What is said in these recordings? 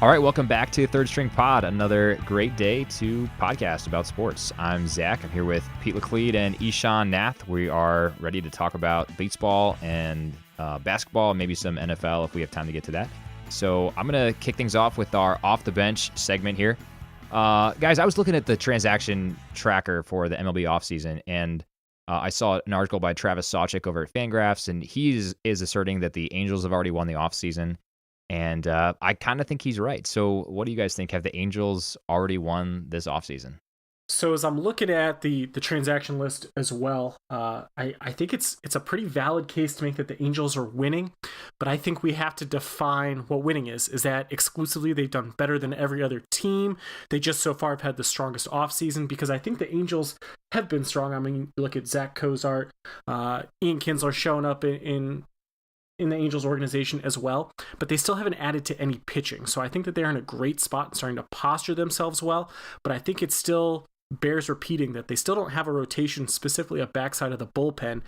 All right, welcome back to Third String Pod, another great day to podcast about sports. I'm Zach. I'm here with Pete Laclede and Ishan Nath. We are ready to talk about baseball and basketball, and maybe some NFL if we have time to get to that. So I'm going to kick things off with our Off the Bench segment here. Guys, I was looking at the transaction tracker for the MLB offseason, and I saw an article by Travis Sawchik over at Fangraphs, and he is asserting that the Angels have already won the offseason. And I kind of think he's right. So what do you guys think? Have the Angels already won this offseason? So as I'm looking at the transaction list as well, I think it's a pretty valid case to make that the Angels are winning, but I think we have to define what winning is. Is that exclusively they've done better than every other team? They just so far have had the strongest offseason, because I think the Angels have been strong. I mean, you look at Zach Cozart, Ian Kinsler showing up in the Angels organization as well, but they still haven't added to any pitching. So I think that they're in a great spot and starting to posture themselves well, but I think it still bears repeating that they still don't have a rotation, specifically a backside of the bullpen,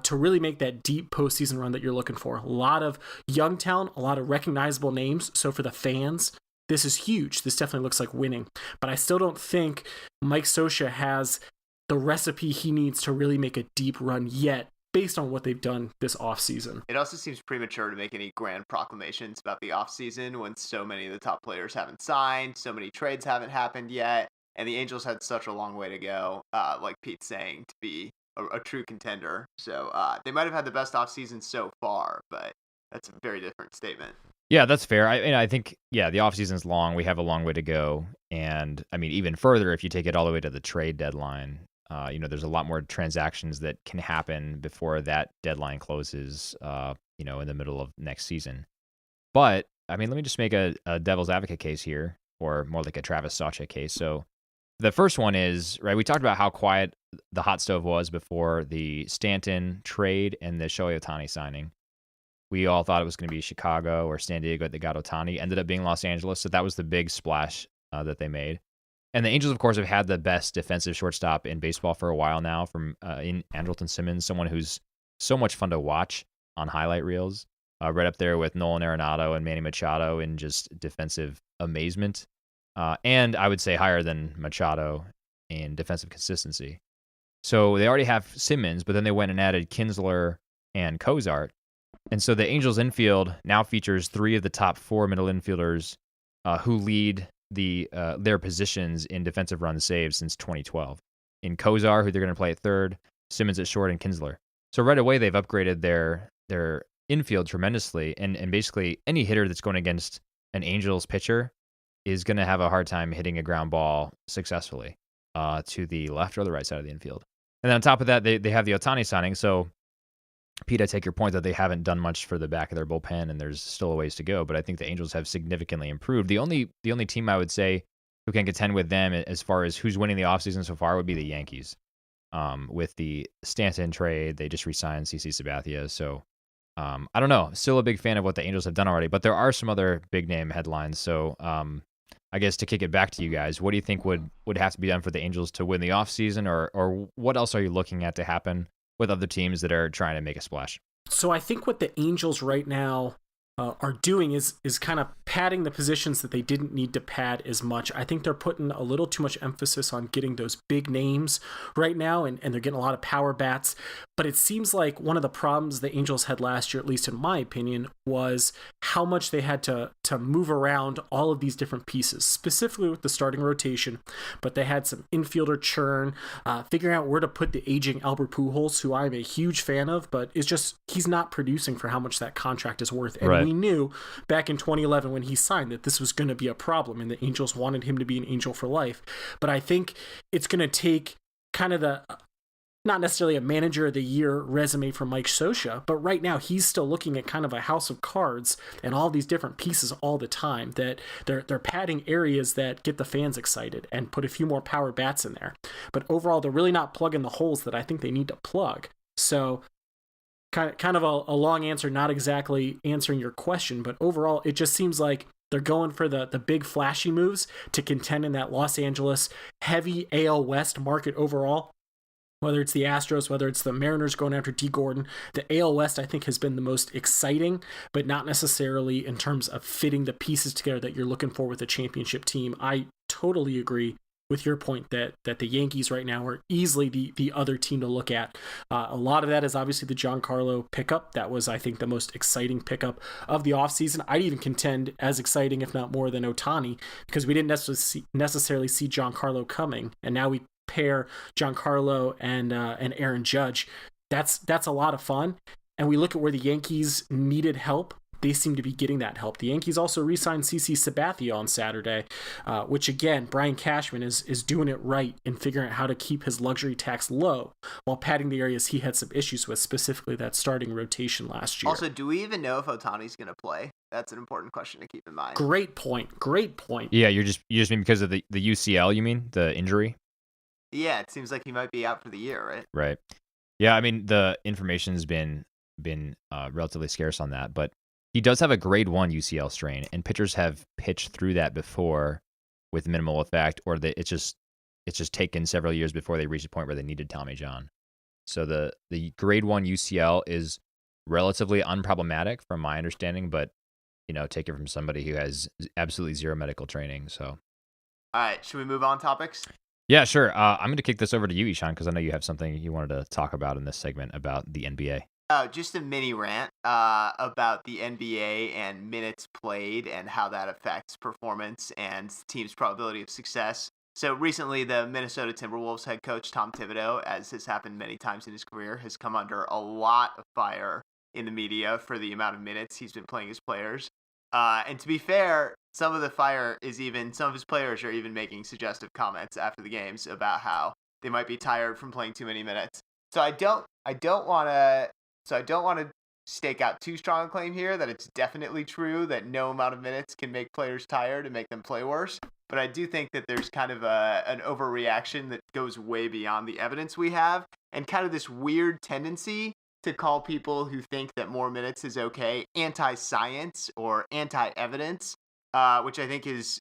to really make that deep postseason run that you're looking for. A lot of young talent, a lot of recognizable names. So for the fans, this is huge. This definitely looks like winning, but I still don't think Mike Scioscia has the recipe he needs to really make a deep run yet, based on what they've done this offseason. It also seems premature to make any grand proclamations about the offseason when so many of the top players haven't signed, so many trades haven't happened yet, and the Angels had such a long way to go, like Pete's saying, to be a true contender. So they might have had the best offseason so far, but that's a very different statement. Yeah, that's fair. I think, the offseason's long. We have a long way to go. And, I mean, even further, if you take it all the way to the trade deadline, there's a lot more transactions that can happen before that deadline closes, in the middle of next season. But, I mean, let me just make a devil's advocate case here, or more like a Travis Sawchik case. So the first one is, right, we talked about how quiet the hot stove was before the Stanton trade and the Shohei Ohtani signing. We all thought it was going to be Chicago or San Diego that got Ohtani. Ended up being Los Angeles. So that was the big splash that they made. And the Angels, of course, have had the best defensive shortstop in baseball for a while now, from in Andrelton Simmons, someone who's so much fun to watch on highlight reels, right up there with Nolan Arenado and Manny Machado in just defensive amazement. And I would say higher than Machado in defensive consistency. So they already have Simmons, but then they went and added Kinsler and Cozart. And so the Angels infield now features 3 of the top 4 middle infielders who lead their positions in defensive run saves since 2012. In Cozart, who they're going to play at third, Simmons at short, and Kinsler. So right away they've upgraded their infield tremendously, and basically any hitter that's going against an Angels pitcher is going to have a hard time hitting a ground ball successfully to the left or the right side of the infield. And then on top of that, they have the Ohtani signing. So Pete, I take your point that they haven't done much for the back of their bullpen, and there's still a ways to go. But I think the Angels have significantly improved. The only team I would say who can contend with them as far as who's winning the offseason so far would be the Yankees. With the Stanton trade, they just re-signed CC Sabathia. So I don't know. Still a big fan of what the Angels have done already. But there are some other big name headlines. So I guess to kick it back to you guys, what do you think would have to be done for the Angels to win the offseason, or what else are you looking at to happen with other teams that are trying to make a splash? So I think what the Angels right now are doing is kind of padding the positions that they didn't need to pad as much. I think they're putting a little too much emphasis on getting those big names right now, and they're getting a lot of power bats. But it seems like one of the problems the Angels had last year, at least in my opinion, was how much they had to move around all of these different pieces, specifically with the starting rotation. But they had some infielder churn, figuring out where to put the aging Albert Pujols, who I'm a huge fan of, but it's just he's not producing for how much that contract is worth. And right. We knew back in 2011 when he signed that this was going to be a problem, and the Angels wanted him to be an Angel for life. But I think it's going to take kind of the not necessarily a manager of the year resume from Mike Scioscia, but right now he's still looking at kind of a house of cards and all these different pieces all the time, that they're padding areas that get the fans excited and put a few more power bats in there. But overall, they're really not plugging the holes that I think they need to plug. So kind of a long answer, not exactly answering your question, but overall, it just seems like they're going for the big flashy moves to contend in that Los Angeles heavy AL West market overall. whether it's the Astros, whether it's the Mariners going after D. Gordon. The AL West, I think, has been the most exciting, but not necessarily in terms of fitting the pieces together that you're looking for with a championship team. I totally agree with your point that the Yankees right now are easily the other team to look at. A lot of that is obviously the Giancarlo pickup. That was, I think, the most exciting pickup of the offseason. I'd even contend as exciting, if not more, than Ohtani, because we didn't necessarily see Giancarlo coming, and now we pair Giancarlo and Aaron Judge. That's a lot of fun. And we look at where the Yankees needed help. They seem to be getting that help. The Yankees also re-signed CC Sabathia on Saturday, which again, Brian Cashman is doing it right in figuring out how to keep his luxury tax low while padding the areas he had some issues with, specifically that starting rotation last year. Also, do we even know if Ohtani's going to play? That's an important question to keep in mind. Great point. Yeah, you just mean because of the UCL, you mean? The injury? Yeah, it seems like he might be out for the year, right? Right. Yeah, I mean, the information's been relatively scarce on that, but he does have a grade 1 UCL strain, and pitchers have pitched through that before with minimal effect, or it's just taken several years before they reach a point where they needed Tommy John. So the grade 1 UCL is relatively unproblematic from my understanding, but take it from somebody who has absolutely zero medical training. So, all right, should we move on topics? Yeah, sure. I'm going to kick this over to you, Ishan, because I know you have something you wanted to talk about in this segment about the NBA. Just a mini rant about the NBA and minutes played and how that affects performance and team's probability of success. So recently, the Minnesota Timberwolves head coach Tom Thibodeau, as has happened many times in his career, has come under a lot of fire in the media for the amount of minutes he's been playing his players. And to be fair, some of his players are even making suggestive comments after the games about how they might be tired from playing too many minutes. So I don't want to stake out too strong a claim here that it's definitely true that no amount of minutes can make players tired and make them play worse. But I do think that there's kind of an overreaction that goes way beyond the evidence we have, and kind of this weird tendency to call people who think that more minutes is okay anti-science or anti-evidence, which I think is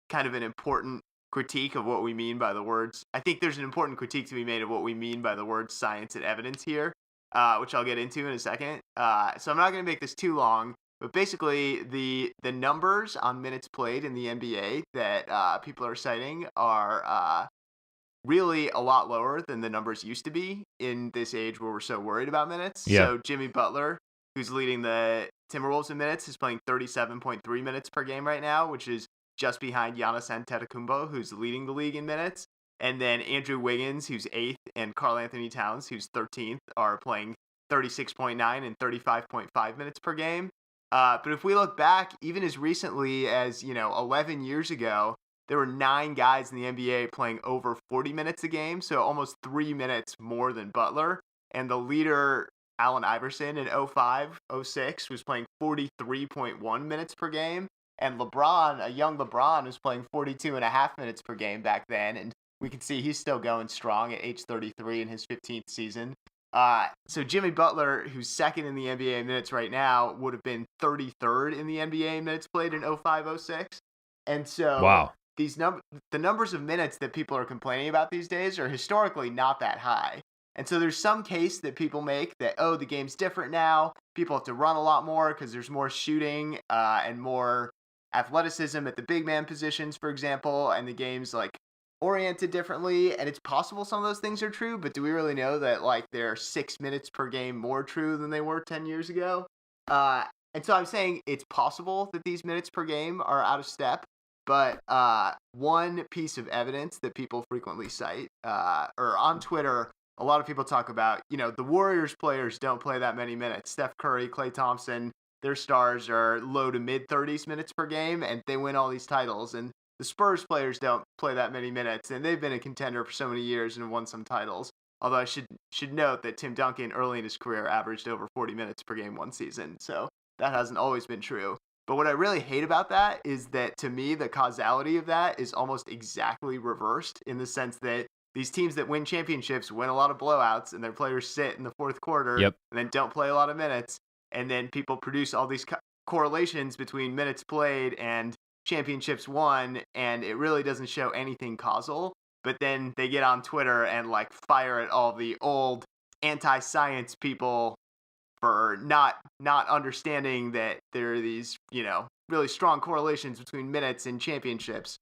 kind of an important critique of what we mean by the words. I think there's an important critique to be made of what we mean by the words science and evidence here, which I'll get into in a second. So I'm not going to make this too long, but basically the numbers on minutes played in the NBA that people are citing are really a lot lower than the numbers used to be in this age where we're so worried about minutes. Yeah. So Jimmy Butler, who's leading the Timberwolves in minutes, is playing 37.3 minutes per game right now, which is just behind Giannis Antetokounmpo, who's leading the league in minutes. And then Andrew Wiggins, who's 8th, and Karl Anthony Towns, who's 13th, are playing 36.9 and 35.5 minutes per game. But if we look back, even as recently as 11 years ago, there were 9 guys in the NBA playing over 40 minutes a game, so almost 3 minutes more than Butler. And the leader, Allen Iverson, in 05-06, was playing 43.1 minutes per game. And LeBron, a young LeBron, was playing 42.5 minutes per game back then. And we can see he's still going strong at age 33 in his 15th season. So Jimmy Butler, who's second in the NBA minutes right now, would have been 33rd in the NBA minutes played in 05-06. And so Wow. The numbers of minutes that people are complaining about these days are historically not that high. And so there's some case that people make that, the game's different now. People have to run a lot more because there's more shooting and more athleticism at the big man positions, for example, and the game's oriented differently. And it's possible some of those things are true, but do we really know that they're 6 minutes per game more true than they were 10 years ago? And so I'm saying it's possible that these minutes per game are out of step. But one piece of evidence that people frequently cite, or on Twitter, a lot of people talk about, the Warriors players don't play that many minutes. Steph Curry, Klay Thompson, their stars are low to mid 30s minutes per game, and they win all these titles. And the Spurs players don't play that many minutes, and they've been a contender for so many years and won some titles. Although I should note that Tim Duncan early in his career averaged over 40 minutes per game one season, so that hasn't always been true. But what I really hate about that is that, to me, the causality of that is almost exactly reversed, in the sense that these teams that win championships win a lot of blowouts and their players sit in the fourth quarter and then don't play a lot of minutes. And then people produce all these correlations between minutes played and championships won, and it really doesn't show anything causal. but then they get on Twitter and like fire at all the old anti-science people for not understanding that there are these, really strong correlations between minutes and championships.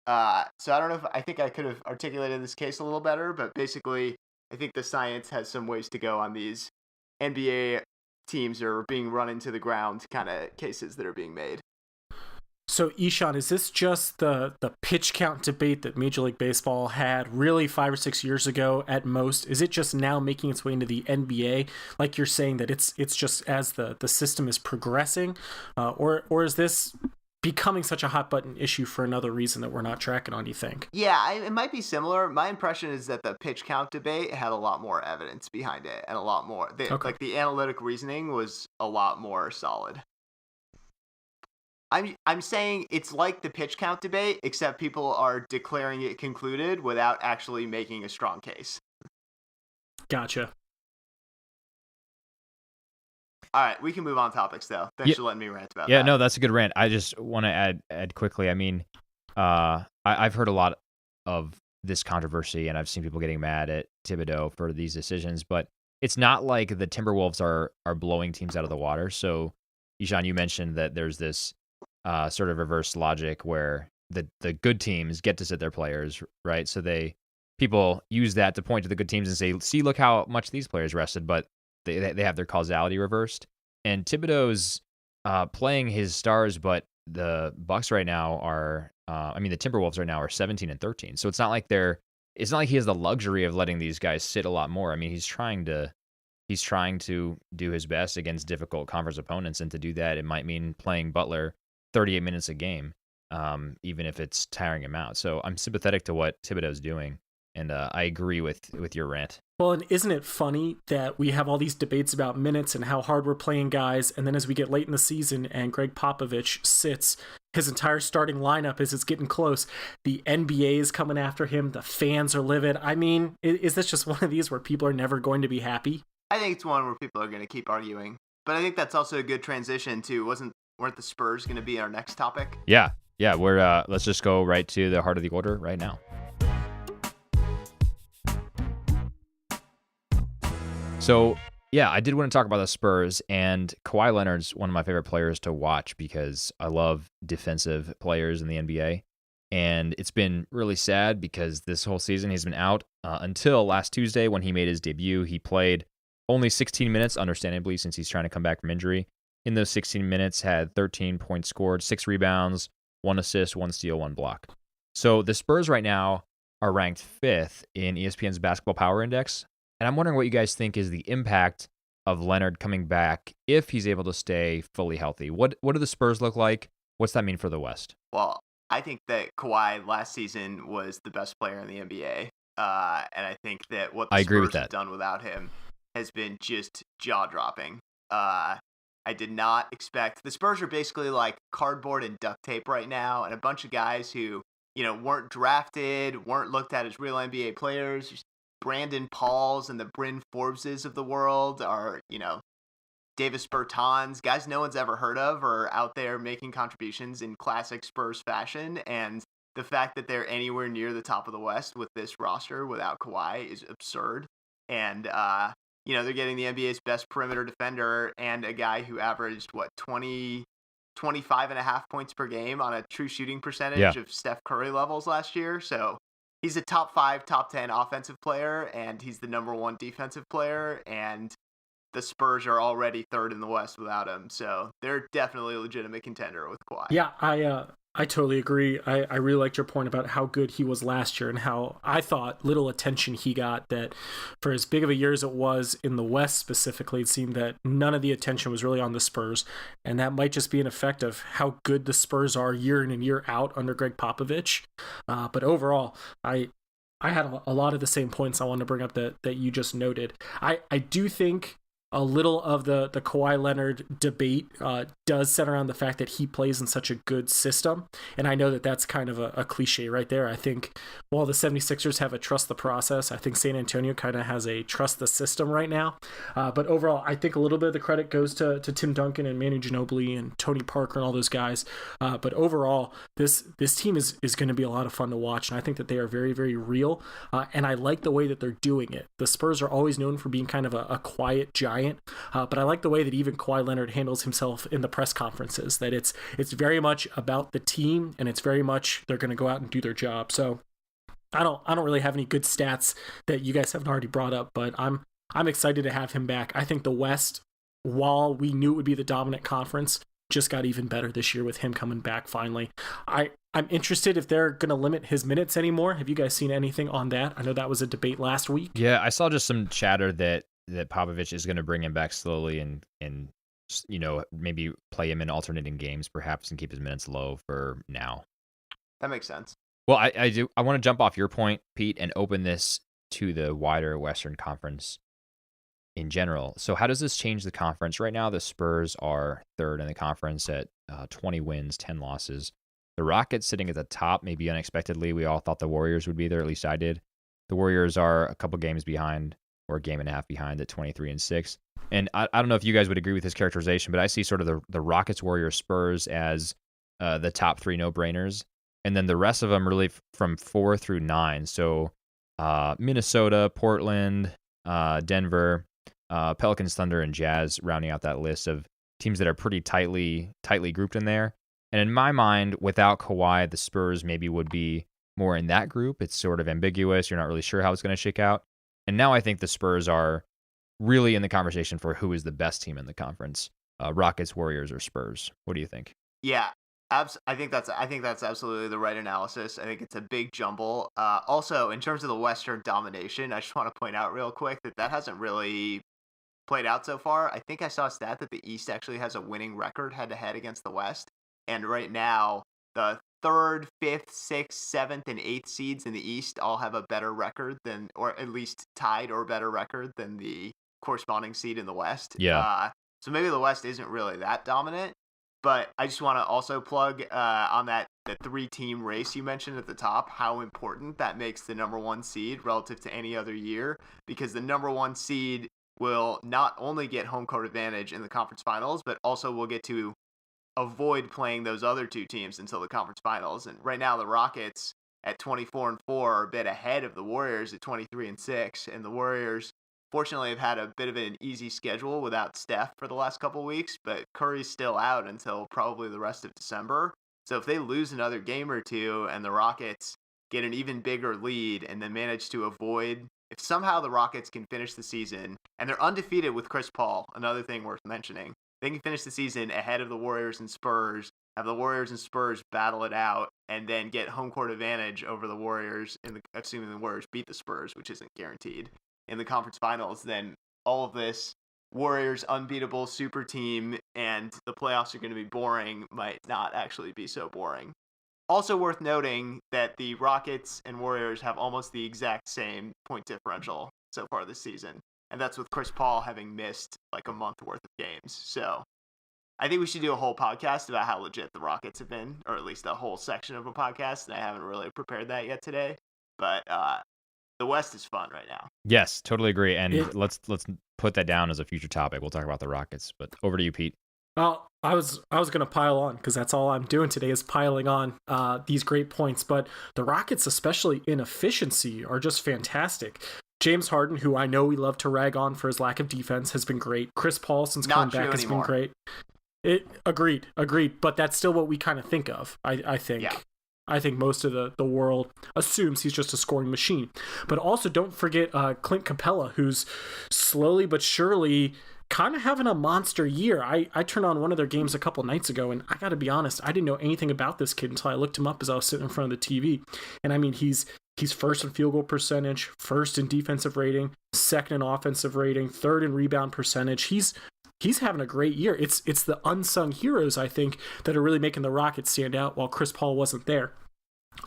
So I don't know I think I could have articulated this case a little better, but basically I think the science has some ways to go on these NBA teams are being run into the ground kind of cases that are being made. So, Ishan, is this just the pitch count debate that Major League Baseball had really 5 or 6 years ago at most? Is it just now making its way into the NBA? Like you're saying that it's just as the system is progressing? Or is this becoming such a hot button issue for another reason that we're not tracking on, you think? Yeah, it might be similar. My impression is that the pitch count debate had a lot more evidence behind it and a lot more. Like the analytic reasoning was a lot more solid. I'm saying it's like the pitch count debate, except people are declaring it concluded without actually making a strong case. Gotcha. All right, we can move on topics though. Thanks for letting me rant about that. Yeah, no, that's a good rant. I just want to add quickly. I mean, I've heard a lot of this controversy, and I've seen people getting mad at Thibodeau for these decisions, but it's not like the Timberwolves are blowing teams out of the water. So, Ishan, you mentioned that there's this sort of reverse logic where the good teams get to sit their players, right? So people use that to point to the good teams and say, see, look how much these players rested, but they have their causality reversed. And Thibodeau's playing his stars, but the Bucks right now are, the Timberwolves right now are 17-13. So it's not like he has the luxury of letting these guys sit a lot more. I mean, he's trying to do his best against difficult conference opponents, and to do that, it might mean playing Butler 38 minutes a game, even if it's tiring him out. So I'm sympathetic to what Thibodeau's doing, and I agree with your rant. Well, and isn't it funny that we have all these debates about minutes and how hard we're playing guys, and then as we get late in the season and Greg Popovich sits his entire starting lineup as it's getting close, the NBA is coming after him, the fans are livid. I mean, is this just one of these where people are never going to be happy? I think it's one where people are going to keep arguing. But I think that's also a good transition to weren't the Spurs going to be our next topic? Yeah. We're let's just go right to the heart of the order right now. So, yeah, I did want to talk about the Spurs, and Kawhi Leonard's one of my favorite players to watch because I love defensive players in the NBA. And it's been really sad because this whole season he's been out until last Tuesday when he made his debut. He played only 16 minutes, understandably, since he's trying to come back from injury. In those 16 minutes, had 13 points scored, 6 rebounds, 1 assist, 1 steal, 1 block. So the Spurs right now are ranked 5th in ESPN's Basketball Power Index. And I'm wondering what you guys think is the impact of Leonard coming back if he's able to stay fully healthy. What do the Spurs look like? What's that mean for the West? Well, I think that Kawhi last season was the best player in the NBA. And I think that what the Spurs have done without him has been just jaw-dropping. I did not expect... The Spurs are basically like cardboard and duct tape right now, and a bunch of guys who, weren't drafted, weren't looked at as real NBA players. Brandon Pauls and the Bryn Forbeses of the world are, Davis Bertans, guys no one's ever heard of, are out there making contributions in classic Spurs fashion. And the fact that they're anywhere near the top of the West with this roster without Kawhi is absurd. And, they're getting the NBA's best perimeter defender and a guy who averaged, 25 and a half points per game on a true shooting percentage of Steph Curry levels last year. So he's a top 5, top 10 offensive player, and he's the number 1 defensive player, and the Spurs are already 3rd in the West without him. So they're definitely a legitimate contender with Kawhi. Yeah, I totally agree. I really liked your point about how good he was last year and how I thought little attention he got, that for as big of a year as it was in the West specifically, it seemed that none of the attention was really on the Spurs. And that might just be an effect of how good the Spurs are year in and year out under Greg Popovich. But overall, I had a lot of the same points I wanted to bring up that you just noted. I do think a little of the Kawhi Leonard debate does center around the fact that he plays in such a good system. And I know that that's kind of a cliche right there. I think while the 76ers have a trust the process, I think San Antonio kind of has a trust the system right now. But overall, I think a little bit of the credit goes to Tim Duncan and Manu Ginobili and Tony Parker and all those guys. But overall, this team is going to be a lot of fun to watch. And I think that they are very, very real. And I like the way that they're doing it. The Spurs are always known for being kind of a quiet giant. But I like the way that even Kawhi Leonard handles himself in the press conferences, that it's very much about the team, and it's very much they're going to go out and do their job. So I don't really have any good stats that you guys haven't already brought up, but I'm excited to have him back. I think the West, while we knew it would be the dominant conference, just got even better this year with him coming back finally. I'm interested if they're going to limit his minutes anymore. Have you guys seen anything on that? I know that was a debate last week. Yeah, I saw just some chatter that Popovich is going to bring him back slowly and maybe play him in alternating games perhaps and keep his minutes low for now. That makes sense. Well, I want to jump off your point, Pete, and open this to the wider Western Conference in general. So how does this change the conference? Right now, the Spurs are third in the conference at 20 wins, 10 losses. The Rockets sitting at the top, maybe unexpectedly. We all thought the Warriors would be there, at least I did. The Warriors are a couple games behind, or a game and a half behind at 23-6. And I don't know if you guys would agree with this characterization, but I see sort of the Rockets, Warriors, Spurs as the top three no-brainers. And then the rest of them really from 4 through 9. So Minnesota, Portland, Denver, Pelicans, Thunder, and Jazz rounding out that list of teams that are pretty tightly grouped in there. And in my mind, without Kawhi, the Spurs maybe would be more in that group. It's sort of ambiguous. You're not really sure how it's going to shake out. And now I think the Spurs are really in the conversation for who is the best team in the conference, Rockets, Warriors, or Spurs. What do you think? Yeah, I think that's absolutely the right analysis. I think it's a big jumble. Also, in terms of the Western domination, I just want to point out real quick that hasn't really played out so far. I think I saw a stat that the East actually has a winning record head-to-head against the West. And right now, the 3rd, 5th, 6th, 7th, and 8th seeds in the East all have a better record than, or at least tied or better record than the corresponding seed in the West. Yeah. So maybe the West isn't really that dominant. But I just want to also plug on the 3-team race you mentioned at the top, how important that makes the number 1 seed relative to any other year, because the number 1 seed will not only get home court advantage in the conference finals, but also will get to avoid playing those other 2 teams until the conference finals. And right now the Rockets at 24-4 are a bit ahead of the Warriors at 23-6, and the Warriors fortunately have had a bit of an easy schedule without Steph for the last couple weeks, but Curry's still out until probably the rest of December. So if they lose another game or two and the Rockets get an even bigger lead and then manage to avoid, if somehow the Rockets can finish the season, and they're undefeated with Chris Paul, another thing worth mentioning, they can finish the season ahead of the Warriors and Spurs, have the Warriors and Spurs battle it out, and then get home court advantage over the Warriors, assuming the Warriors beat the Spurs, which isn't guaranteed, in the conference finals, then all of this Warriors unbeatable super team and the playoffs are going to be boring might not actually be so boring. Also worth noting that the Rockets and Warriors have almost the exact same point differential so far this season, and that's with Chris Paul having missed like a month worth of games. So I think we should do a whole podcast about how legit the Rockets have been, or at least a whole section of a podcast, and I haven't really prepared that yet today. But the West is fun right now. Yes, totally agree. And let's put that down as a future topic. We'll talk about the Rockets. But over to you, Pete. Well, I was going to pile on because that's all I'm doing today is piling on these great points. But the Rockets, especially in efficiency, are just fantastic. James Harden, who I know we love to rag on for his lack of defense, has been great. Chris Paul, since coming back, has been great. Agreed. But that's still what we kind of think of, I think. Yeah. I think most of the world assumes he's just a scoring machine. But also don't forget Clint Capella, who's slowly but surely kind of having a monster year. I turned on one of their games a couple nights ago, and I got to be honest, I didn't know anything about this kid until I looked him up as I was sitting in front of the TV. And I mean, he's first in field goal percentage, first in defensive rating, second in offensive rating, third in rebound percentage. He's having a great year. It's the unsung heroes, I think, that are really making the Rockets stand out while Chris Paul wasn't there.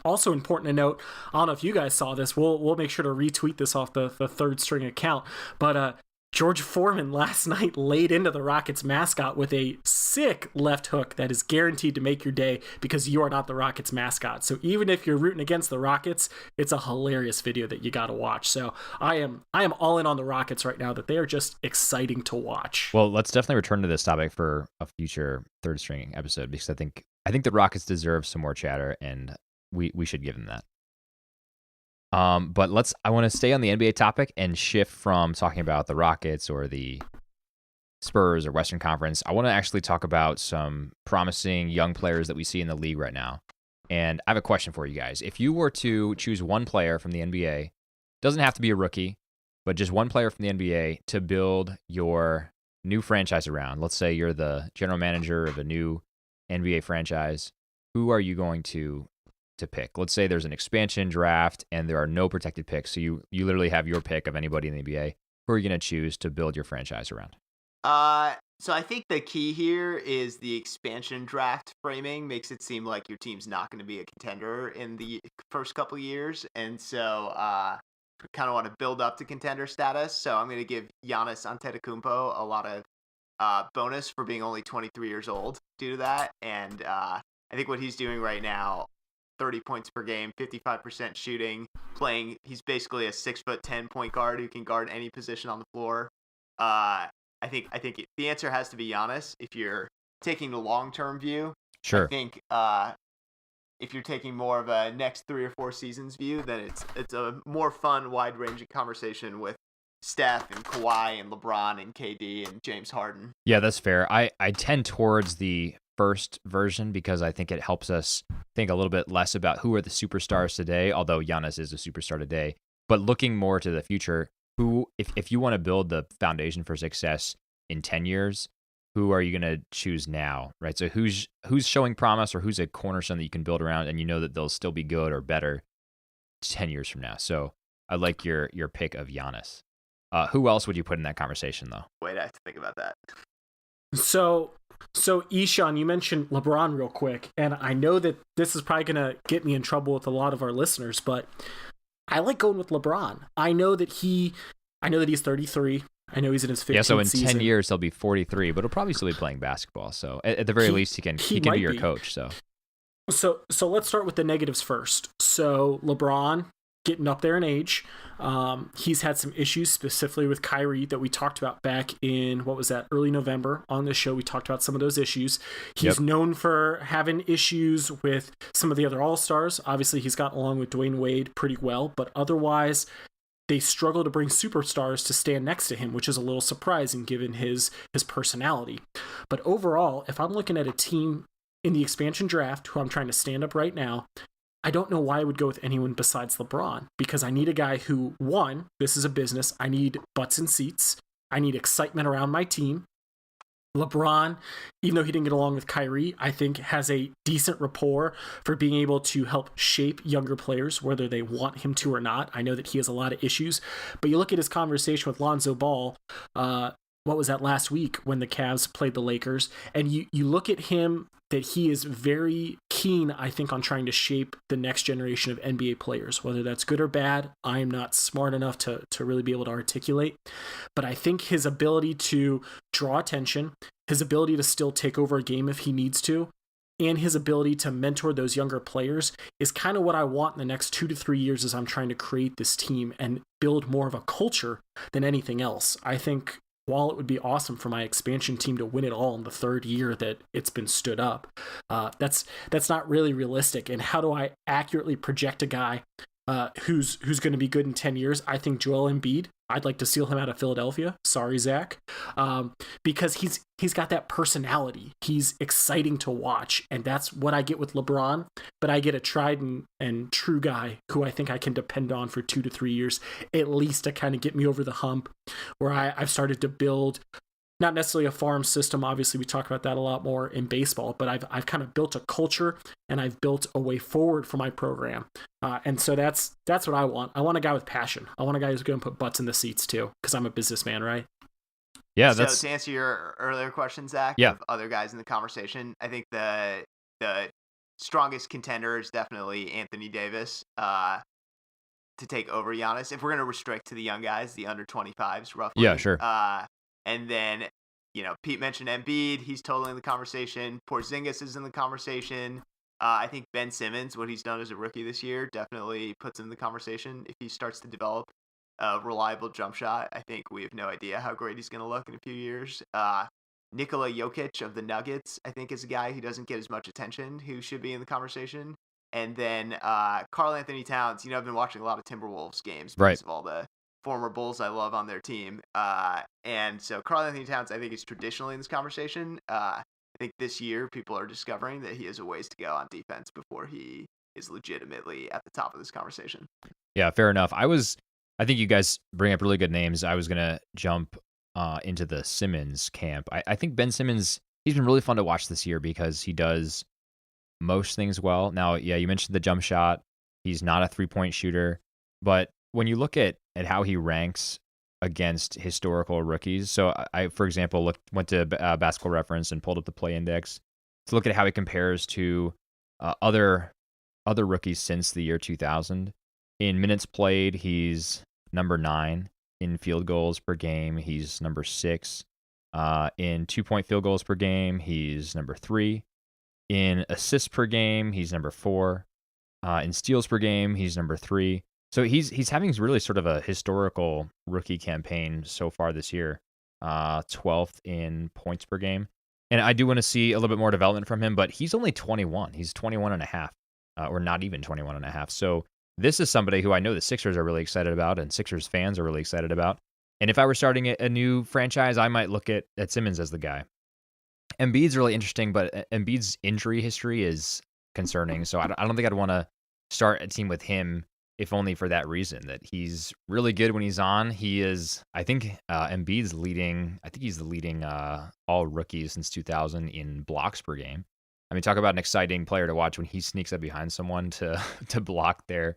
Also important to note, I don't know if you guys saw this, we'll make sure to retweet this off the third string account, but George Foreman last night laid into the Rockets mascot with a sick left hook that is guaranteed to make your day because you are not the Rockets mascot. So even if you're rooting against the Rockets, it's a hilarious video that you got to watch. So I am all in on the Rockets right now, that they are just exciting to watch. Well, let's definitely return to this topic for a future third string episode, because I think the Rockets deserve some more chatter, and we should give them that. But I want to stay on the NBA topic and shift from talking about the Rockets or the Spurs or Western Conference. I want to actually talk about some promising young players that we see in the league right now. And I have a question for you guys. If you were to choose one player from the NBA, doesn't have to be a rookie, but just one player from the NBA to build your new franchise around. Let's say you're the general manager of a new NBA franchise. Who are you going to pick? Let's say there's an expansion draft and there are no protected picks. So you literally have your pick of anybody in the NBA. Who are you going to choose to build your franchise around? So I think the key here is the expansion draft framing makes it seem like your team's not going to be a contender in the first couple of years. And so kind of want to build up to contender status. So I'm going to give Giannis Antetokounmpo a lot of bonus for being only 23 years old due to that. And I think what he's doing right now, 30 points per game, 55% shooting, playing. He's basically a 6'10" point guard who can guard any position on the floor. I think the answer has to be Giannis if you're taking the long-term view. Sure. I think if you're taking more of a next 3 or 4 seasons view, then it's a more fun, wide-ranging conversation with Steph and Kawhi and LeBron and KD and James Harden. Yeah, that's fair. I tend towards the first version because I think it helps us think a little bit less about who are the superstars today, although Giannis is a superstar today, but looking more to the future. If you want to build the foundation for success in 10 years, who are you going to choose now, right? So who's showing promise, or who's a cornerstone that you can build around and you know that they'll still be good or better 10 years from now? So I like your pick of Giannis. Who else would you put in that conversation, though? Wait, I have to think about that. So Ishan, you mentioned LeBron real quick, and I know that this is probably going to get me in trouble with a lot of our listeners, but I like going with LeBron. I know that he's 33. I know he's in his 15th so in season. 10 years, he'll be 43, but he'll probably still be playing basketball. So at the very least, he can be your coach. So let's start with the negatives first. So LeBron, getting up there in age. He's had some issues specifically with Kyrie that we talked about back in, early November on this show. We talked about some of those issues. He's known for having issues with some of the other All-Stars. Obviously, he's gotten along with Dwayne Wade pretty well, but otherwise, they struggle to bring superstars to stand next to him, which is a little surprising given his personality. But overall, if I'm looking at a team in the expansion draft who I'm trying to stand up right now, I don't know why I would go with anyone besides LeBron, because I need a guy who, one, this is a business. I need butts and seats. I need excitement around my team. LeBron, even though he didn't get along with Kyrie, I think has a decent rapport for being able to help shape younger players, whether they want him to or not. I know that he has a lot of issues, but you look at his conversation with Lonzo Ball, last week when the Cavs played the Lakers, and you look at him, that he is very keen, I think, on trying to shape the next generation of NBA players, whether that's good or bad. I am not smart enough to really be able to articulate, but I think his ability to draw attention, his ability to still take over a game if he needs to, and his ability to mentor those younger players is kind of what I want in the next 2 to 3 years as I'm trying to create this team and build more of a culture than anything else. I think while it would be awesome for my expansion team to win it all in the third year that it's been stood up, that's not really realistic. And how do I accurately project a guy who's going to be good in 10 years? I think Joel Embiid, I'd like to seal him out of Philadelphia. Sorry, Zach. Because he's got that personality. He's exciting to watch. And that's what I get with LeBron. But I get a tried and true guy who I think I can depend on for 2 to 3 years, at least to kind of get me over the hump, where I've started to build, not necessarily a farm system. Obviously, we talk about that a lot more in baseball, but I've kind of built a culture and I've built a way forward for my program. And so that's what I want. I want a guy with passion. I want a guy who's going to put butts in the seats too, because I'm a businessman, right? Yeah. So to answer your earlier question, Zach, of other guys in the conversation, I think the strongest contender is definitely Anthony Davis. to take over Giannis, if we're going to restrict to the young guys, the under 25s roughly. Yeah, sure. And then, Pete mentioned Embiid. He's totally in the conversation. Porzingis is in the conversation. I think Ben Simmons, what he's done as a rookie this year, definitely puts him in the conversation. If he starts to develop a reliable jump shot, I think we have no idea how great he's going to look in a few years. Nikola Jokic of the Nuggets, I think, is a guy who doesn't get as much attention, who should be in the conversation. And then Karl Anthony Towns, I've been watching a lot of Timberwolves games because of all the former Bulls I love on their team. And so Karl Anthony Towns, I think, is traditionally in this conversation. I think this year people are discovering that he has a ways to go on defense before he is legitimately at the top of this conversation. Yeah, fair enough. I think you guys bring up really good names. I was going to jump into the Simmons camp. I think Ben Simmons, he's been really fun to watch this year because he does most things well. Now, yeah, you mentioned the jump shot. He's not a three-point shooter. But when you look at how he ranks against historical rookies, so I for example, went to Basketball Reference and pulled up the play index to look at how he compares to other rookies since the year 2000. In minutes played, he's number 9. In field goals per game, he's number 6. In 2-point field goals per game, he's number 3. In assists per game, he's number 4. In steals per game, he's number 3. So he's having really sort of a historical rookie campaign so far this year. 12th in points per game. And I do want to see a little bit more development from him, but he's only 21. He's 21 and a half, or not even 21 and a half. So this is somebody who I know the Sixers are really excited about and Sixers fans are really excited about. And if I were starting a new franchise, I might look at Simmons as the guy. Embiid's really interesting, but Embiid's injury history is concerning. So I don't think I'd want to start a team with him, if only for that reason, that he's really good when he's on. He is, I think Embiid's leading, I think he's the leading all rookies since 2000 in blocks per game. I mean, talk about an exciting player to watch when he sneaks up behind someone to block their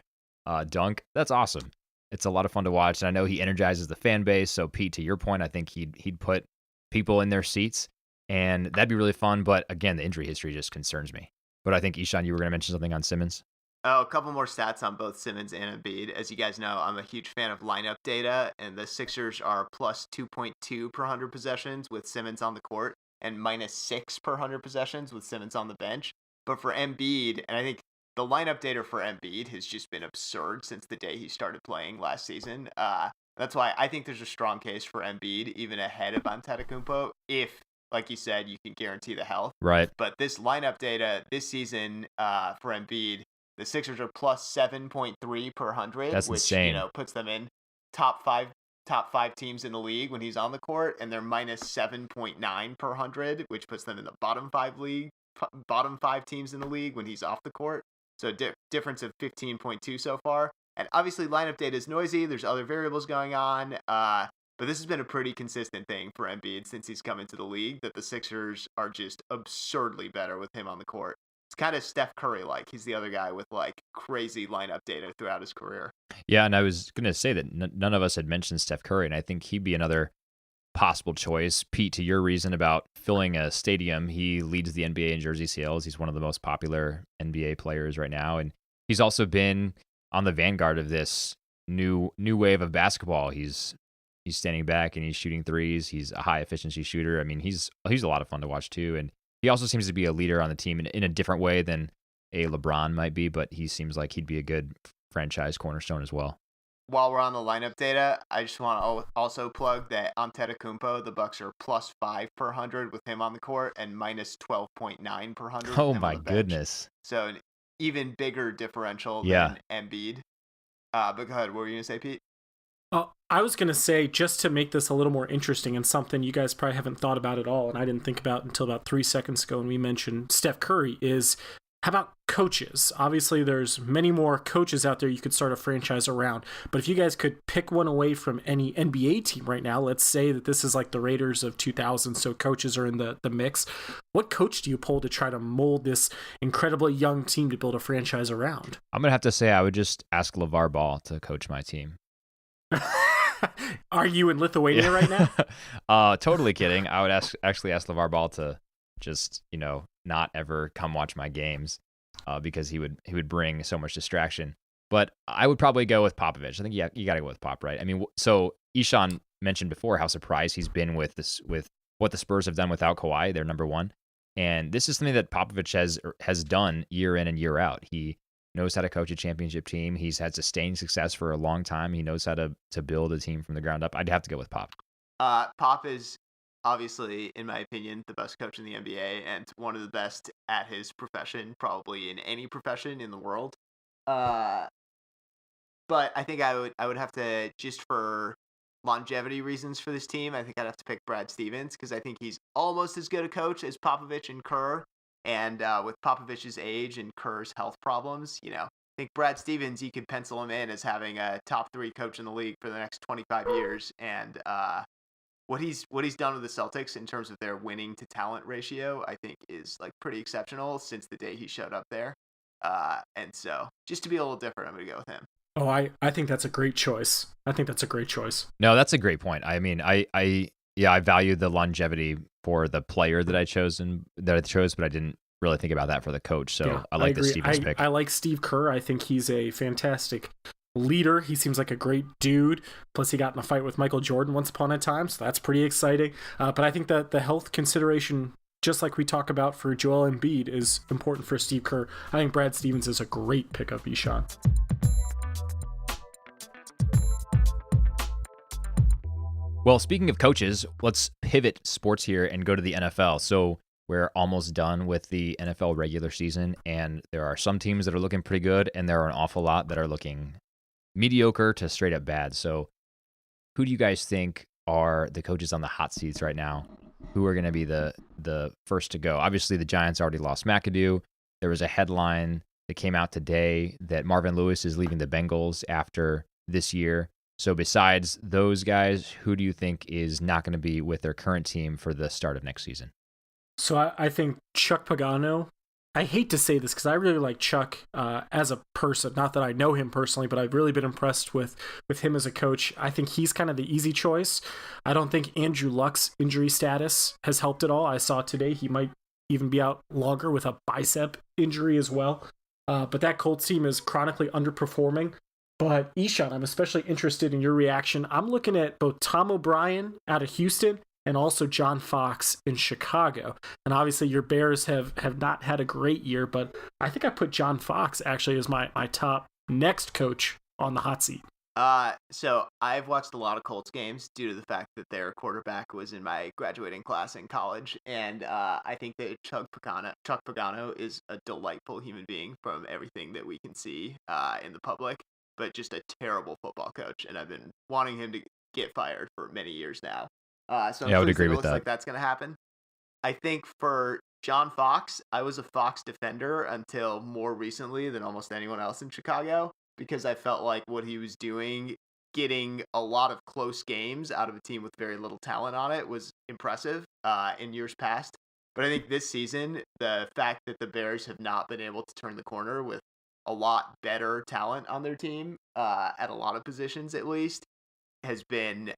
dunk. That's awesome. It's a lot of fun to watch. And I know he energizes the fan base. So Pete, to your point, I think he'd put people in their seats. And that'd be really fun. But again, the injury history just concerns me. But I think, Ishan, you were going to mention something on Simmons. Oh, a couple more stats on both Simmons and Embiid. As you guys know, I'm a huge fan of lineup data, and the Sixers are plus 2.2 per 100 possessions with Simmons on the court and minus 6 per 100 possessions with Simmons on the bench. But for Embiid, and I think the lineup data for Embiid has just been absurd since the day he started playing last season. That's why I think there's a strong case for Embiid, even ahead of Antetokounmpo, if, like you said, you can guarantee the health. Right. But this lineup data this season for Embiid, the Sixers are plus 7.3 per 100, That's which insane. Puts them in top five teams in the league when he's on the court, and they're minus 7.9 per 100, which puts them in the bottom five teams in the league when he's off the court. So difference of 15.2 so far. And obviously lineup data is noisy. There's other variables going on. But this has been a pretty consistent thing for Embiid since he's come into the league, that the Sixers are just absurdly better with him on the court. It's kind of Steph Curry-like. He's the other guy with like crazy lineup data throughout his career. Yeah, and I was going to say that none of us had mentioned Steph Curry, and I think he'd be another possible choice. Pete, to your reason about filling a stadium, he leads the NBA in jersey sales. He's one of the most popular NBA players right now, and he's also been on the vanguard of this new wave of basketball. He's standing back and he's shooting threes. He's a high efficiency shooter. I mean, he's a lot of fun to watch too, and he also seems to be a leader on the team in a different way than a LeBron might be, but he seems like he'd be a good franchise cornerstone as well. While we're on the lineup data, I just want to also plug that Antetokounmpo, the Bucks are plus 5 per 100 with him on the court and minus 12.9 per 100. Oh my goodness! So an even bigger differential than Embiid. But go ahead, what were you gonna say, Pete? I was going to say, just to make this a little more interesting and something you guys probably haven't thought about at all, and I didn't think about until about 3 seconds ago when we mentioned Steph Curry, is how about coaches? Obviously, there's many more coaches out there you could start a franchise around, but if you guys could pick one away from any NBA team right now, let's say that this is like the Raiders of 2000, so coaches are in the mix. What coach do you pull to try to mold this incredibly young team to build a franchise around? I'm going to have to say I would just ask LeVar Ball to coach my team. Are you in Lithuania right now? Totally kidding. I would actually ask LeVar Ball to just, not ever come watch my games, because he would bring so much distraction. But I would probably go with Popovich. I think you got to go with Pop, right? I mean, so Ishan mentioned before how surprised he's been with what the Spurs have done without Kawhi, their number one. And this is something that Popovich has done year in and year out. He knows how to coach a championship team. He's had sustained success for a long time. He knows how to build a team from the ground up. I'd have to go with Pop. Pop is obviously, in my opinion, the best coach in the NBA and one of the best at his profession, probably in any profession in the world. But I think I would have to, just for longevity reasons for this team, I think I'd have to pick Brad Stevens because I think he's almost as good a coach as Popovich and Kerr. And with Popovich's age and Kerr's health problems, I think Brad Stevens, you could pencil him in as having a top 3 coach in the league for the next 25 years. And what he's done with the Celtics in terms of their winning to talent ratio, I think is like pretty exceptional since the day he showed up there. And so just to be a little different, I'm going to go with him. Oh, I think that's a great choice. No, that's a great point. I mean, I value the longevity for the player that I chose, but I didn't really think about that for the coach. So yeah, I like the Stevens pick. I like Steve Kerr. I think he's a fantastic leader. He seems like a great dude. Plus, he got in a fight with Michael Jordan once upon a time, so that's pretty exciting. But I think that the health consideration, just like we talk about for Joel Embiid, is important for Steve Kerr. I think Brad Stevens is a great pickup, Ishan. Well, speaking of coaches, let's pivot sports here and go to the NFL. So we're almost done with the NFL regular season, and there are some teams that are looking pretty good, and there are an awful lot that are looking mediocre to straight up bad. So who do you guys think are the coaches on the hot seats right now? Who are going to be the first to go? Obviously, the Giants already lost McAdoo. There was a headline that came out today that Marvin Lewis is leaving the Bengals after this year. So besides those guys, who do you think is not going to be with their current team for the start of next season? So I think Chuck Pagano. I hate to say this because I really like Chuck as a person. Not that I know him personally, but I've really been impressed with him as a coach. I think he's kind of the easy choice. I don't think Andrew Luck's injury status has helped at all. I saw today he might even be out longer with a bicep injury as well. But that Colts team is chronically underperforming. But Ishan, I'm especially interested in your reaction. I'm looking at both Tom O'Brien out of Houston and also John Fox in Chicago. And obviously your Bears have not had a great year, but I think I put John Fox actually as my top next coach on the hot seat. So I've watched a lot of Colts games due to the fact that their quarterback was in my graduating class in college. And I think that Chuck Pagano is a delightful human being from everything that we can see in the public, but just a terrible football coach. And I've been wanting him to get fired for many years now. So I would agree with looks that. like that's going to happen. I think for John Fox, I was a Fox defender until more recently than almost anyone else in Chicago, because I felt like what he was doing, getting a lot of close games out of a team with very little talent on it, was impressive in years past. But I think this season, the fact that the Bears have not been able to turn the corner with a lot better talent on their team, at a lot of positions at least, has been...